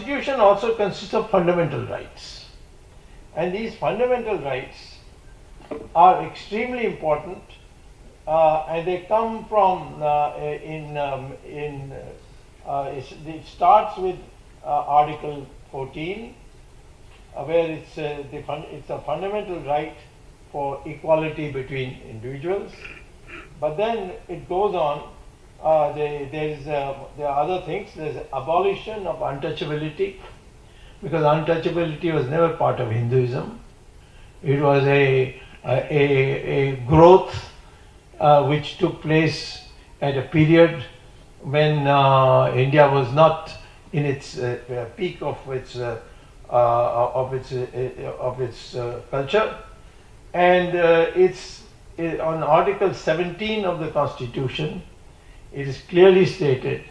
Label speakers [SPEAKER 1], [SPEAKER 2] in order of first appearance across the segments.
[SPEAKER 1] Constitution also consists of fundamental rights, and these fundamental rights are extremely important, and they come from it starts with Article 14, where it's a fundamental right for equality between individuals. But then it goes on. There are other things. There's abolition of untouchability, because untouchability was never part of Hinduism. It was a growth which took place at a period when India was not in its peak of its culture, and it's on Article 17 of the Constitution. It is clearly stated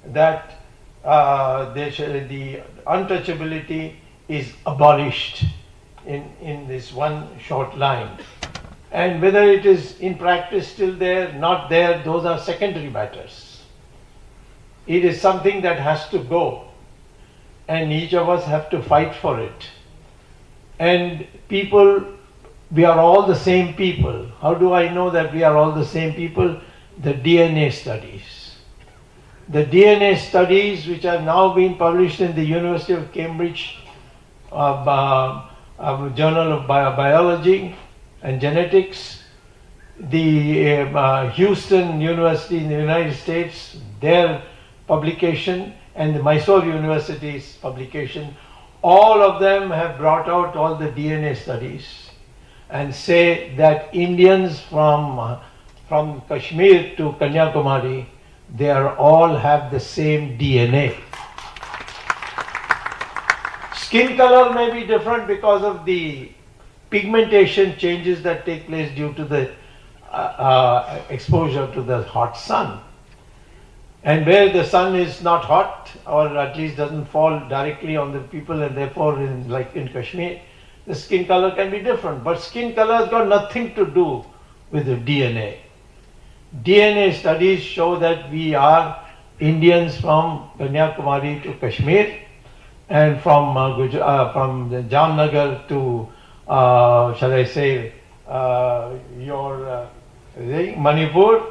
[SPEAKER 1] that the untouchability is abolished in this one short line. And whether it is in practice still there, not there, those are secondary matters. It is something that has to go, and each of us have to fight for it. And people, we are all the same people. How do I know that we are all the same people? The DNA studies. The DNA studies, which have now been published in the University of Cambridge Journal of Biology and Genetics, the Houston University in the United States, their publication, and the Mysore University's publication, all of them have brought out all the DNA studies and say that Indians from Kashmir to Kanyakumari, they all have the same DNA. Skin color may be different because of the pigmentation changes that take place due to the exposure to the hot sun. And where the sun is not hot, or at least doesn't fall directly on the people, and therefore like in Kashmir, the skin color can be different. But skin color has got nothing to do with the DNA. DNA studies show that we are Indians from Kanyakumari to Kashmir, and from Jamnagar to, shall I say, Manipur.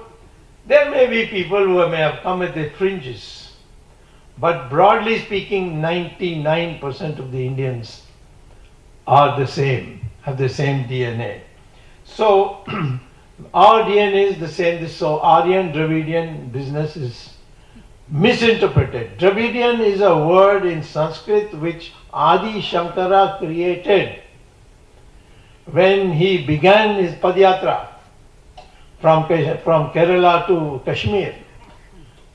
[SPEAKER 1] There may be people who may have come at the fringes, but broadly speaking, 99% of the Indians are the same, have the same DNA. So our DNA is the same. So Aryan Dravidian business is misinterpreted. Dravidian is a word in Sanskrit which Adi Shankara created when he began his Padyatra from Kerala to Kashmir.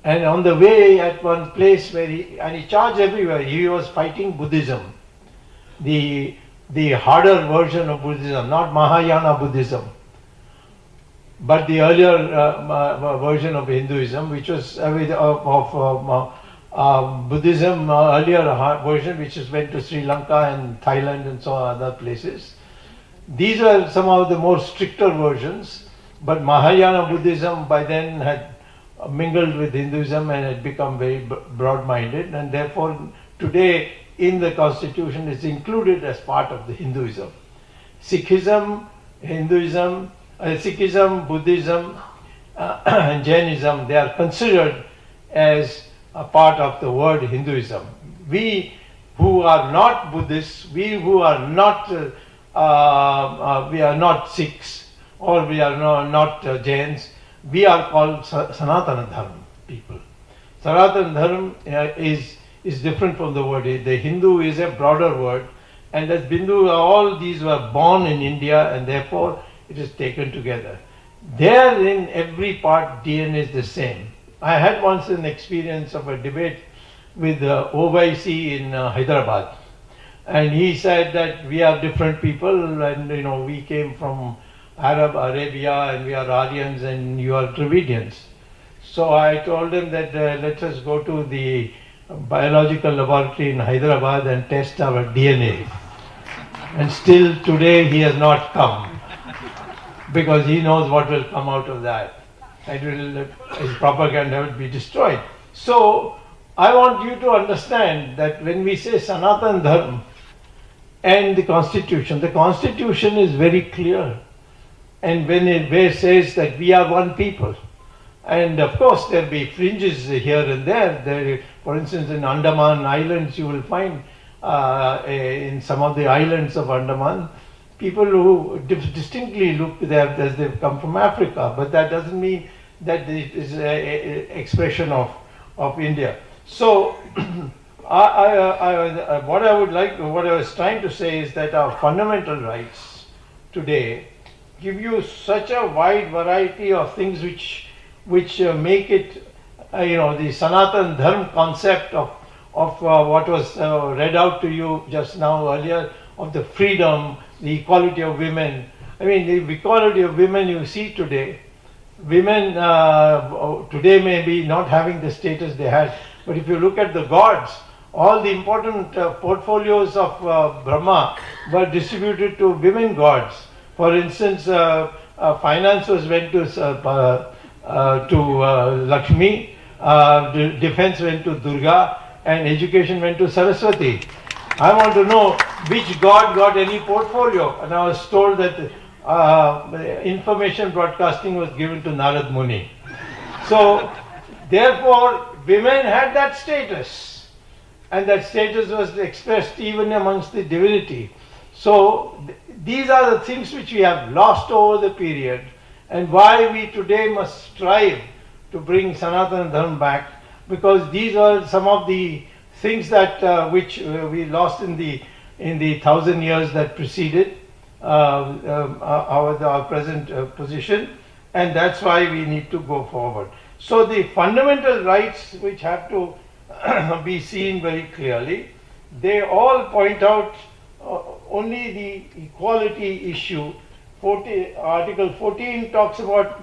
[SPEAKER 1] And on the way at one place where he charged everywhere, he was fighting Buddhism, the harder version of Buddhism, not Mahayana Buddhism, but the earlier version of Hinduism, which was Buddhism, earlier version, which went to Sri Lanka and Thailand and so on other places. These are some of the more stricter versions, but Mahayana Buddhism by then had mingled with Hinduism and had become very broad-minded, and therefore today in the Constitution is included as part of the Hinduism. Sikhism, Buddhism and Jainism, they are considered as a part of the word Hinduism. We who are not Buddhists, we who are not we are not Sikhs, or we are not Jains, we are called Sanatana Dharma people. Sanatana Dharma is different from the word. The Hindu is a broader word, and as Bindu, all these were born in India, and therefore it is taken together. There in every part DNA is the same. I had once an experience of a debate with Owaisi in Hyderabad, and he said that we are different people, and we came from Arabia, and we are Aryans and you are Dravidians. So I told him that let us go to the biological laboratory in Hyderabad and test our DNA. And still today he has not come, because he knows what will come out of that. His propaganda will be destroyed. So I want you to understand that when we say Sanatan Dharma and the Constitution is very clear. And when it says that we are one people, and of course there will be fringes here and there. For instance, in Andaman Islands, you will find in some of the islands of Andaman, people who distinctly look as they've come from Africa, but that doesn't mean that it is an expression of India. So, what I was trying to say is that our fundamental rights today give you such a wide variety of things which make it, the Sanatan Dharma concept of what was read out to you just now earlier, of the freedom, the equality of women. I mean, the equality of women you see today, women today may be not having the status they had, but if you look at the gods, all the important portfolios of Brahma were distributed to women gods. For instance, finance went to Lakshmi, defense went to Durga, and education went to Saraswati. I want to know which god got any portfolio, and I was told that information broadcasting was given to Narad Muni. So, therefore, women had that status, and that status was expressed even amongst the divinity. So, these are the things which we have lost over the period, and why we today must strive to bring Sanatana Dharma back, because these are some of the things that which we lost in the 1,000 years that preceded our present position, and that's why we need to go forward. So the fundamental rights which have to be seen very clearly, they all point out only the equality issue. Article 14 talks about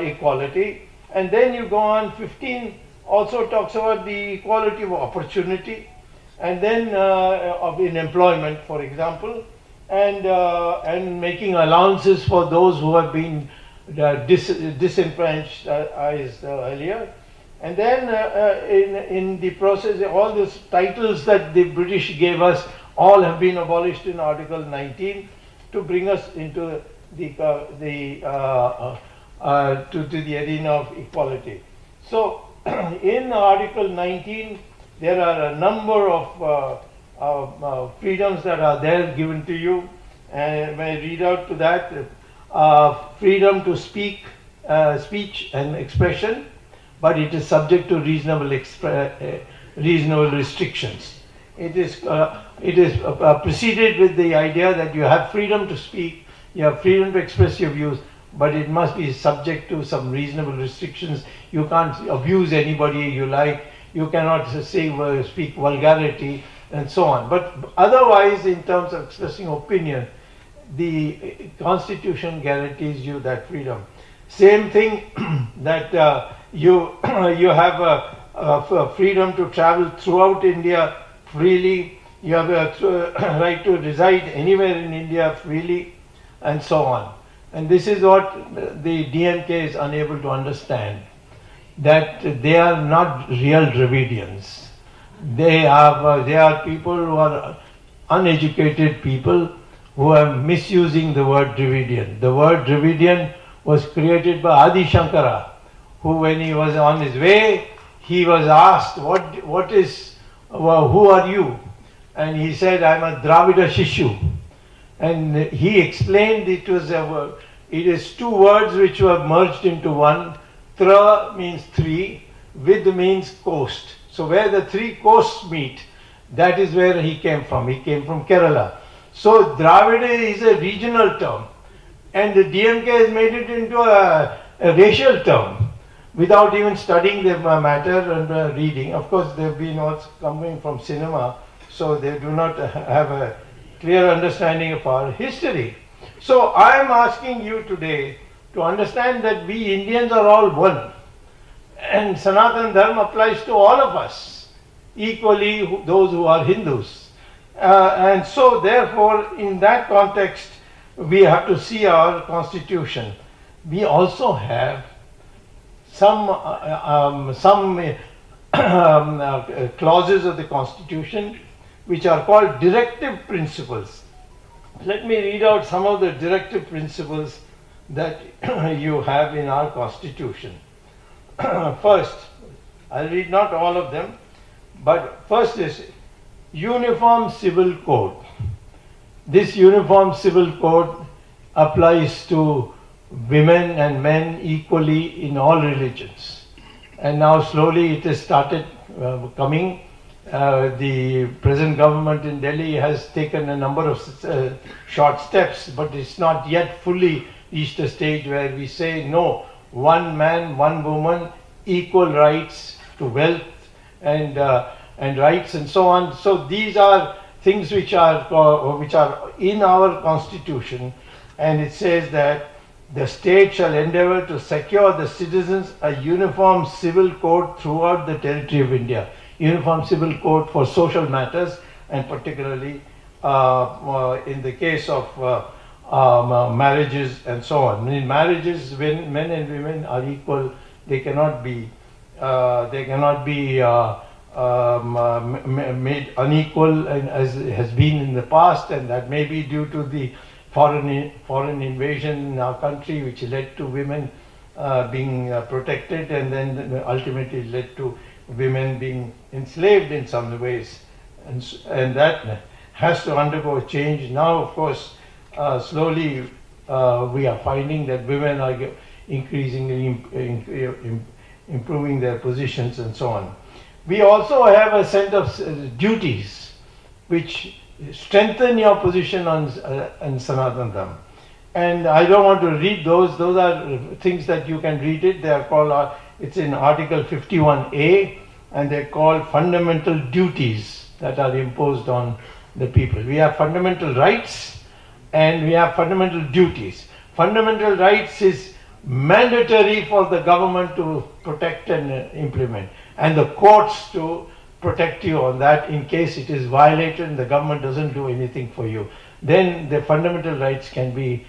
[SPEAKER 1] equality, and then you go on, 15 also talks about the equality of opportunity, and then in employment, for example, and making allowances for those who have been disenfranchised earlier. And then in the process, all those titles that the British gave us all have been abolished in Article 19 to bring us into the arena of equality. So, in Article 19, there are a number of freedoms that are there given to you, and when I read out to that, freedom to speak, speech and expression, but it is subject to reasonable restrictions. It is preceded with the idea that you have freedom to speak, you have freedom to express your views, but it must be subject to some reasonable restrictions. You can't abuse anybody you like, you cannot speak vulgarity and so on. But otherwise, in terms of expressing opinion, the Constitution guarantees you that freedom. Same thing that you have a freedom to travel throughout India freely, you have a right to reside anywhere in India freely, and so on. And this is what the DMK is unable to understand, that they are not real Dravidians. They are people who are uneducated people who are misusing the word Dravidian. The word Dravidian was created by Adi Shankara, who, when he was on his way, he was asked, who are you? And he said, I am a Dravida Shishu. And he explained it is two words which were merged into one. Tra means three, Vid means coast. So where the three coasts meet, that is where he came from. He came from Kerala. So Dravida is a regional term, and the DMK has made it into a racial term without even studying the matter and reading. Of course, they've been also coming from cinema, so they do not have a clear understanding of our history. So I am asking you today to understand that we Indians are all one, and Sanatana Dharma applies to all of us, equally those who are Hindus. And so therefore, in that context, we have to see our constitution. We also have some clauses of the Constitution which are called directive principles. Let me read out some of the directive principles that you have in our Constitution. First, I'll read not all of them, but first is Uniform Civil Code. This Uniform Civil Code applies to women and men equally in all religions. And now slowly it has started coming. The present government in Delhi has taken a number of short steps, but it's not yet fully reached a stage where we say no, one man, one woman, equal rights to wealth and rights and so on. So these are things which are in our Constitution, and it says that the state shall endeavour to secure the citizens a uniform civil code throughout the territory of India. Uniform civil code for social matters, and particularly in the case of marriages and so on. In marriages, when men and women are equal, they cannot be made unequal, as has been in the past, and that may be due to the foreign invasion in our country, which led to women being protected, and then ultimately led to women being enslaved in some ways, and that has to undergo a change. Now, of course, slowly we are finding that women are increasingly improving their positions and so on. We also have a set of duties which strengthen your position on Sanatana Dharma. And I don't want to read those. Those are things that you can read it. They are called, it's in Article 51A, and they're called fundamental duties that are imposed on the people. We have fundamental rights and we have fundamental duties. Fundamental rights is mandatory for the government to protect and implement, and the courts to protect you on that in case it is violated and the government doesn't do anything for you. Then the fundamental rights can be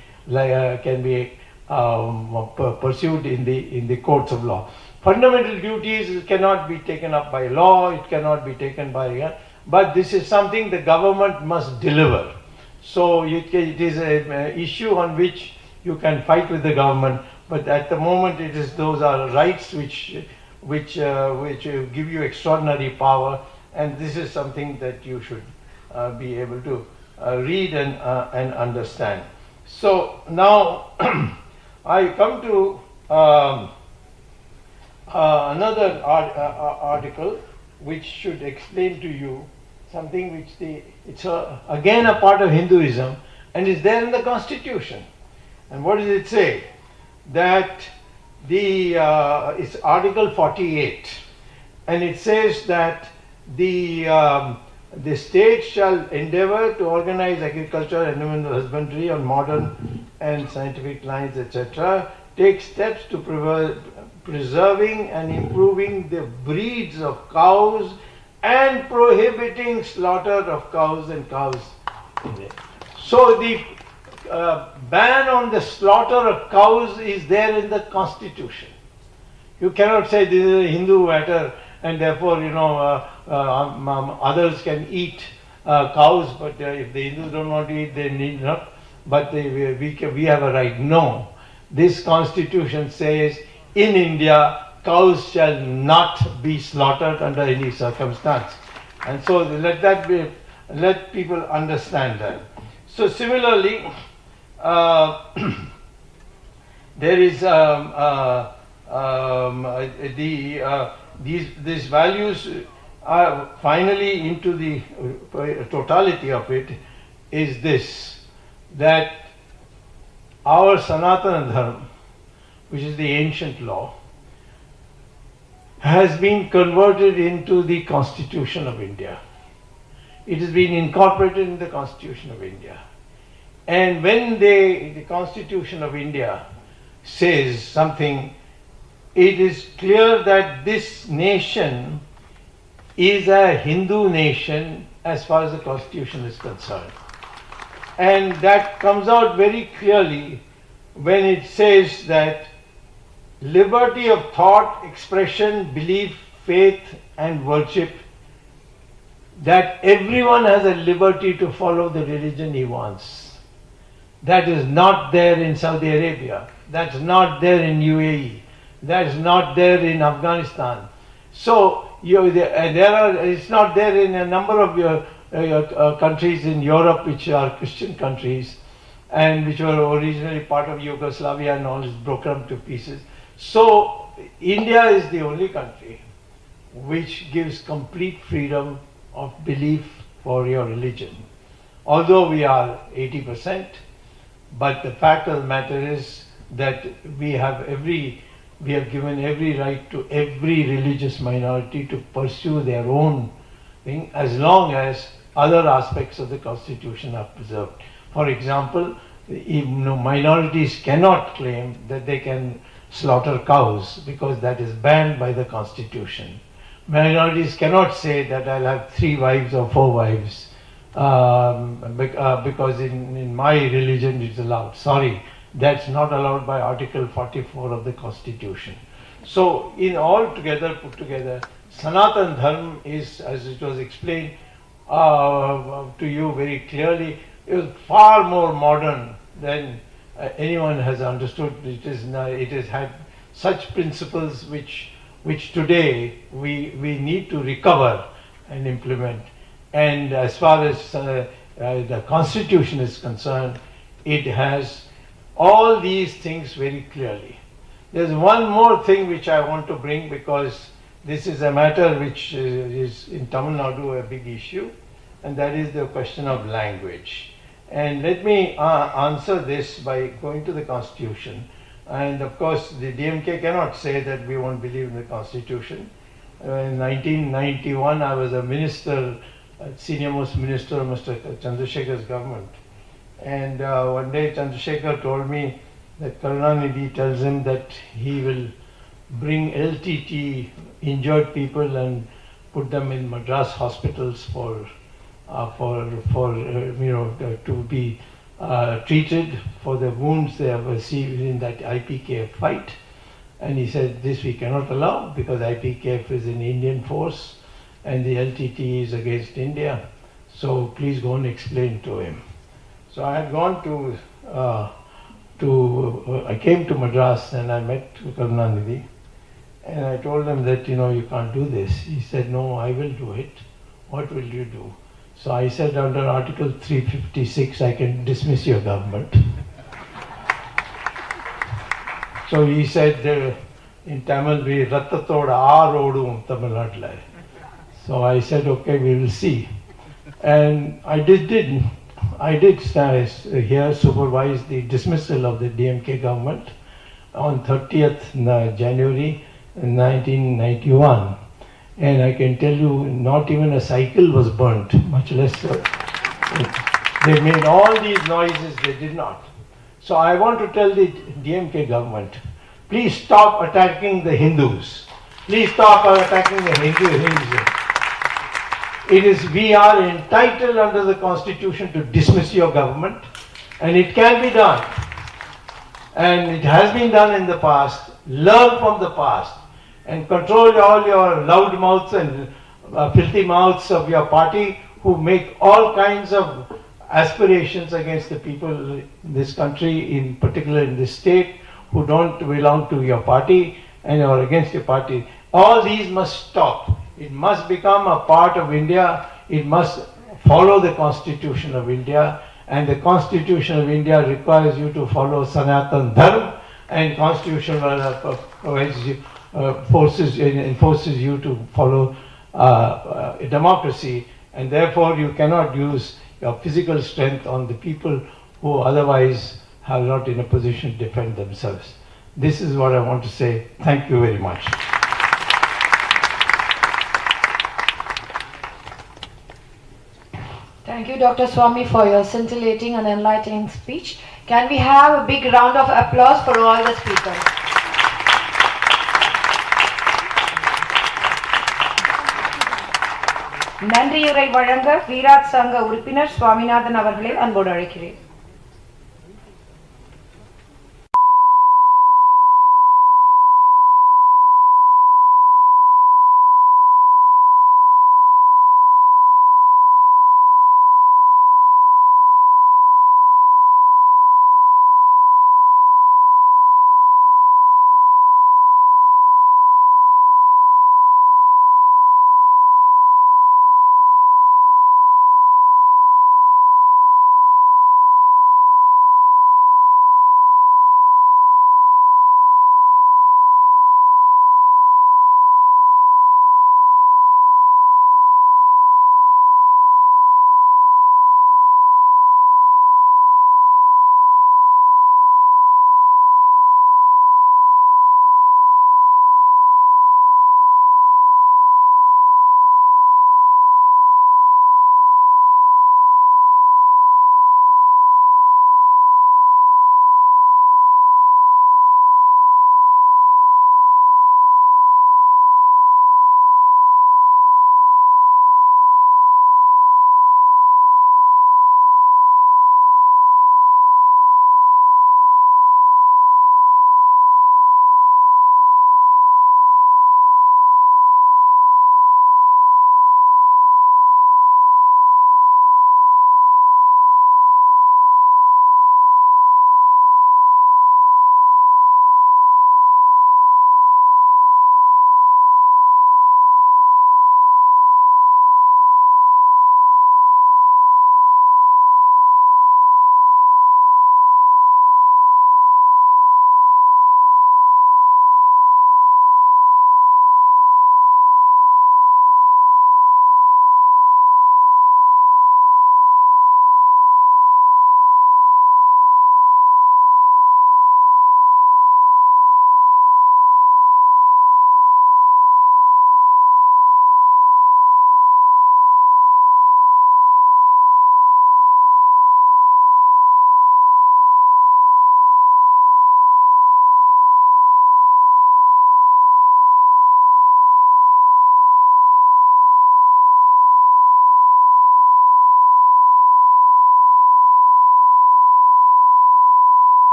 [SPEAKER 1] pursued in the courts of law. Fundamental duties cannot be taken up by law, it cannot be taken by, but this is something the government must deliver. So it is an issue on which you can fight with the government, but at the moment those are rights which give you extraordinary power, and this is something that you should be able to read and understand. So now I come to another article which should explain to you something which it's again a part of Hinduism and is there in the Constitution. And what does it say? That it's Article 48, and it says that the state shall endeavour to organize agriculture and animal husbandry on modern and scientific lines, etc., take steps to preserving and improving the breeds of cows and prohibiting slaughter of cows and cows. So the ban on the slaughter of cows is there in the Constitution. You cannot say this is a Hindu matter and therefore others can eat cows, but if the Hindus don't want to eat, they need not. But we have a right. No, this Constitution says in India cows shall not be slaughtered under any circumstance, and so let people understand that. So similarly, there is these values are finally into the totality of it is this, that our Sanatana Dharma, which is the ancient law, has been converted into the Constitution of India. It has been incorporated in the Constitution of India. And when the Constitution of India says something, it is clear that this nation is a Hindu nation as far as the Constitution is concerned. And that comes out very clearly when it says that liberty of thought, expression, belief, faith and worship, that everyone has a liberty to follow the religion he wants. That is not there in Saudi Arabia. That's not there in UAE. That's not there in Afghanistan. So it's not there in a number of your countries in Europe, which are Christian countries, and which were originally part of Yugoslavia and all is broken up to pieces. So India is the only country which gives complete freedom of belief for your religion. Although we are 80%, but the fact of the matter is that we have given every right to every religious minority to pursue their own thing, as long as other aspects of the constitution are preserved. For example, minorities cannot claim that they can slaughter cows, because that is banned by the constitution. Minorities cannot say that I'll have 3 wives or 4 wives because in my religion it's allowed. Sorry, that's not allowed by Article 44 of the Constitution. So put together, Sanatan Dharma is, as it was explained to you very clearly, is far more modern than anyone has understood. It has had such principles which today we need to recover and implement. And as far as the Constitution is concerned, it has all these things very clearly. There's one more thing which I want to bring, because this is a matter which is in Tamil Nadu a big issue, and that is the question of language. And let me answer this by going to the Constitution. And of course, the DMK cannot say that we won't believe in the Constitution. In 1991, I was a minister, senior most minister of Mr. Chandrasekhar's government. And one day Chandrasekhar told me that Karunanidhi tells him that he will bring LTT injured people and put them in Madras hospitals to be treated for the wounds they have received in that IPKF fight. And he said, this we cannot allow, because IPKF is an Indian force and the LTT is against India. So please go and explain to him. So I had gone I came to Madras and I met Karunanidhi, and I told him that, you can't do this. He said, no, I will do it. What will you do? So I said, under Article 356, I can dismiss your government. So he said, in Tamil, we rattatoda aarodum Tamil Nadu. So I said, okay, we will see. And I did here supervise the dismissal of the DMK government on 30th January 1991. And I can tell you, not even a cycle was burnt, much less they made all these noises, they did not. So I want to tell the DMK government, please stop attacking the Hindus. Please stop attacking the Hindus. We are entitled under the Constitution to dismiss your government, and it can be done. And it has been done in the past. Learn from the past and control all your loud mouths and filthy mouths of your party, who make all kinds of aspirations against the people in this country, in particular in this state, who don't belong to your party and are against your party. All these must stop. It must become a part of India. It must follow the Constitution of India, and the Constitution of India requires you to follow Sanatan Dharma, and Constitution enforces you to follow democracy, and therefore you cannot use your physical strength on the people who otherwise are not in a position to defend themselves. This is what I want to say. Thank you very much.
[SPEAKER 2] Thank you, Dr. Swami, for your scintillating and enlightening speech. Can we have a big round of applause for all the speakers? நன்றியுரை வழங்க வீராட் சங்க உறுப்பினர் சுவாமிநாதன் அவர்களை அன்போடு அழைக்கிறேன்.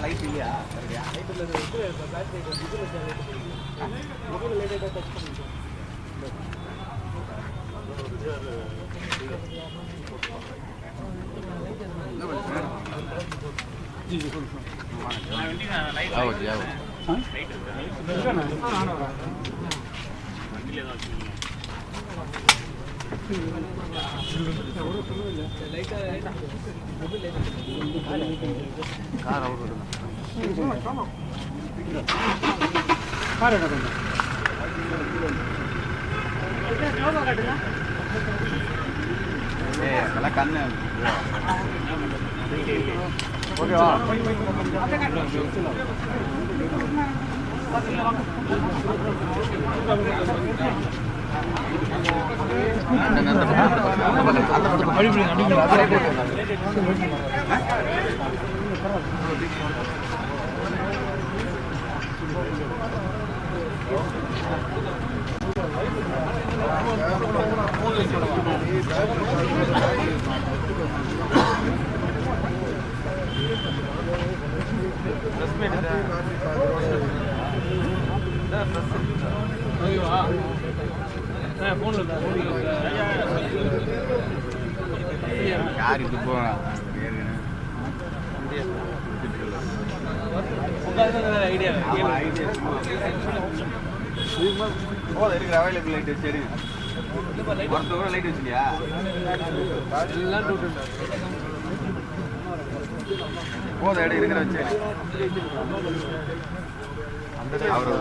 [SPEAKER 3] Light இல்லையா கண்ணு ஓகேவா யார் இது போங்க ஐடியா இருக்கிற அவைலபிள் லைட் சரி ஒருத்தவரை லைட் வச்சுக்கியா போதும் இடம் இருக்கிற வச்சு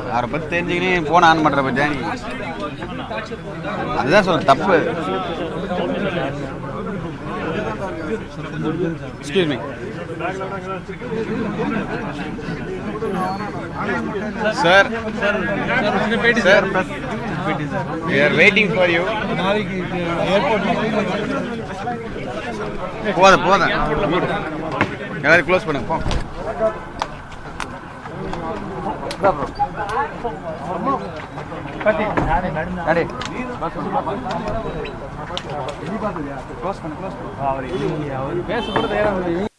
[SPEAKER 3] அவரை பற்றி தெரிஞ்சுக்கினே போன ஆன் பண்ணுற பத்தியா நீ அதுதான் சொல்ல தப்பு excuse me sir sir we are waiting for you போதும் எல்லாரும் க்ளோஸ் பண்ணுங்க போ க்ளோஸ் பண்ணு பேச கூட தயாராக